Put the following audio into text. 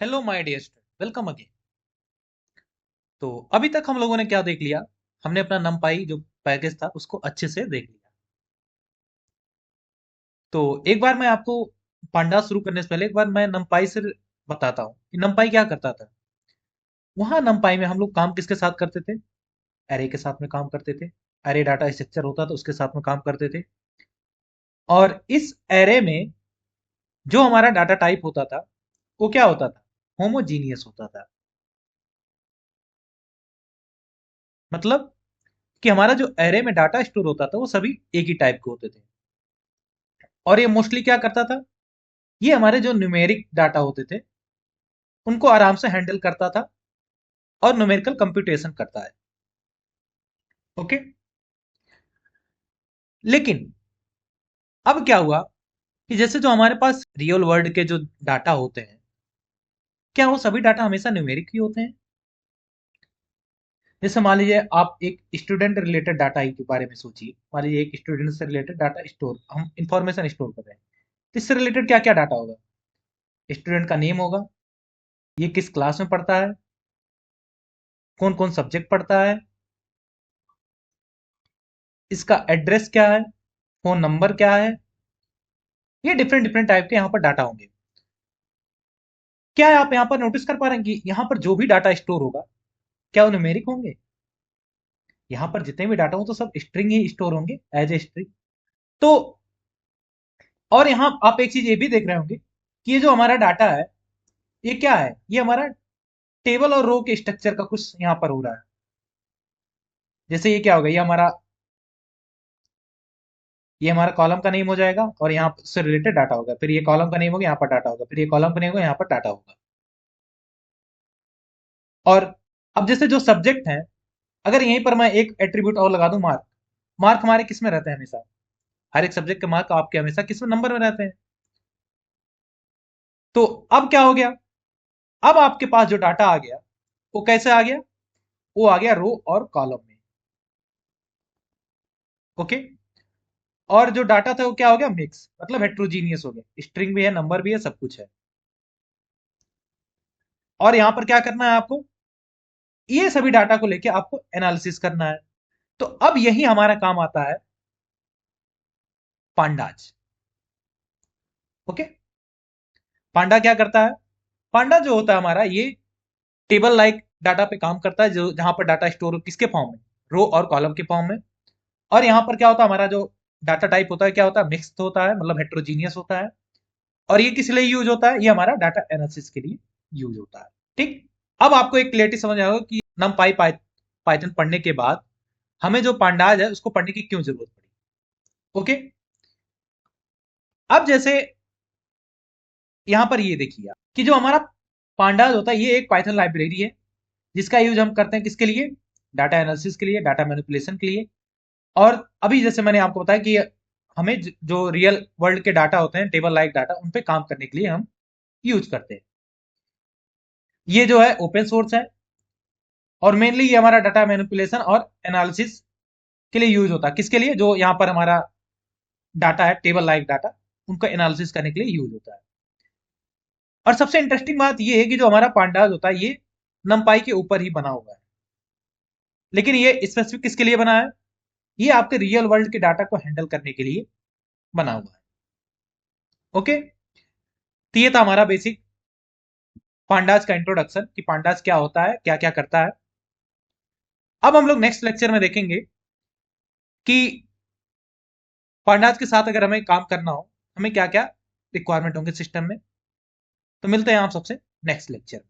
Hello my dear student, welcome again. तो अभी तक हम लोगों ने क्या देख लिया? हमने अपना नमपाई जो पैकेज था उसको अच्छे से देख लिया। तो एक बार मैं आपको पांडा शुरू करने से पहले एक बार मैं नमपाई से बताता हूँ कि नमपाई क्या करता था। वहां नमपाई में हम लोग काम किसके साथ करते थे? एरे के साथ में काम करते थे। एरे डाटा स्ट्रक्चर होता था, उसके साथ में काम करते थे। और इस एरे में जो हमारा डाटा टाइप होता था वो क्या होता था? होमोजीनियस होता था। मतलब कि हमारा जो एरे में डाटा स्टोर होता था वो सभी एक ही टाइप के होते थे। और ये मोस्टली क्या करता था? ये हमारे जो न्यूमेरिक डाटा होते थे उनको आराम से हैंडल करता था और न्यूमेरिकल कंप्यूटेशन करता है। ओके। लेकिन अब क्या हुआ कि जैसे जो हमारे पास रियल वर्ल्ड के जो डाटा होते हैं, क्या वो सभी डाटा हमेशा न्यूमेरिक ही होते हैं? जैसे मान लीजिए आप एक स्टूडेंट रिलेटेड डाटा के बारे में सोचिए। मान लीजिए एक स्टूडेंट से रिलेटेड डाटा स्टोर, हम इंफॉर्मेशन स्टोर कर रहे हैं। तो इससे रिलेटेड क्या क्या डाटा होगा? स्टूडेंट का नेम होगा, ये किस क्लास में पढ़ता है, कौन कौन सब्जेक्ट पढ़ता है, इसका एड्रेस क्या है, फोन नंबर क्या है। ये डिफरेंट डिफरेंट टाइप के यहाँ पर डाटा होंगे। क्या आप यहाँ पर नोटिस कर पा रहे हैं कि यहाँ पर जो भी डाटा स्टोर होगा क्या वो न्यूमेरिक होंगे? यहाँ पर जितने भी डाटा हो तो सब स्ट्रिंग ही स्टोर होंगे, एज ए स्ट्रिंग। तो और यहाँ आप एक चीज ये भी देख रहे होंगे कि ये जो हमारा डाटा है ये क्या है? ये हमारा टेबल और रो के स्ट्रक्चर का कुछ यहाँ पर हो रहा है। जैसे ये क्या होगा, ये हमारा कॉलम का नेम हो जाएगा और यहाँ से रिलेटेड डाटा होगा, फिर ये कॉलम का नेम होगा, यहाँ पर डाटा होगा, फिर ये कॉलम का नेम होगा, यहाँ पर डाटा होगा। और अब जैसे जो सब्जेक्ट है, अगर यहीं पर मैं एक एट्रीब्यूट और लगा दूं, मार्क। मार्क हमारे किस में रहते हैं हमेशा? हर एक सब्जेक्ट के मार्क आपके हमेशा किस में नंबर में रहते हैं? तो अब क्या हो गया? अब आपके पास जो डाटा आ गया वो कैसे आ गया? वो आ गया रो और कॉलम में। ओके। और जो डाटा था वो क्या हो गया? मिक्स, मतलब हेट्रोजीनियस हो गया, स्ट्रिंग भी है, नंबर भी है, सब कुछ है। और यहां पर क्या करना है आपको? ये सभी डाटा को लेके आपको एनालिसिस करना है। तो अब यही हमारा काम आता है पांडाज। ओके। पांडा क्या करता है? पांडा जो होता है हमारा, ये टेबल लाइक डाटा पे काम करता है, जो जहां पर डाटा स्टोर किसके फॉर्म में? रो और कॉलम के फॉर्म में। और यहाँ पर क्या होता है, हमारा जो डाटा टाइप होता है क्या होता है? मिक्स्ड होता है, मतलब हेट्रोजीनियस होता है। और ये किस लिए यूज होता है? ये हमारा डाटा एनालिसिस के लिए यूज होता है। ठीक। अब आपको एक क्लियरिटी समझ आएगा कि नमपाई पाइथन पढ़ने के बाद हमें जो पांडाज है उसको पढ़ने की क्यों जरूरत पड़ी। ओके। अब जैसे यहां पर ये देखिए आप कि जो हमारा पांडाज होता है ये एक पाइथन लाइब्रेरी है जिसका यूज हम करते हैं किसके लिए? डाटा एनालिसिस के लिए, डाटा मैनिपुलेशन के लिए। और अभी जैसे मैंने आपको बताया कि हमें जो रियल वर्ल्ड के डाटा होते हैं, टेबल लाइक डाटा, उन पे काम करने के लिए हम यूज करते हैं। ये जो है ओपन सोर्स है और मेनली ये हमारा डाटा मैनिपुलेशन और एनालिसिस के लिए यूज होता है। किसके लिए? जो यहाँ पर हमारा डाटा है, टेबल लाइक डाटा, उनको एनालिसिस करने के लिए यूज होता है। और सबसे इंटरेस्टिंग बात ये है कि जो हमारा पांडाज होता है ये नमपाई के ऊपर ही बना हुआ है। लेकिन ये स्पेसिफिक किसके लिए बना है? ये आपके रियल वर्ल्ड के डाटा को हैंडल करने के लिए बना हुआ है। ओके। तो ये था हमारा बेसिक पांडाज का इंट्रोडक्शन कि पांडाज क्या होता है, क्या क्या करता है। अब हम लोग नेक्स्ट लेक्चर में देखेंगे कि पांडाज के साथ अगर हमें काम करना हो, हमें क्या क्या रिक्वायरमेंट होंगे सिस्टम में। तो मिलते हैं आप सबसे नेक्स्ट लेक्चर में।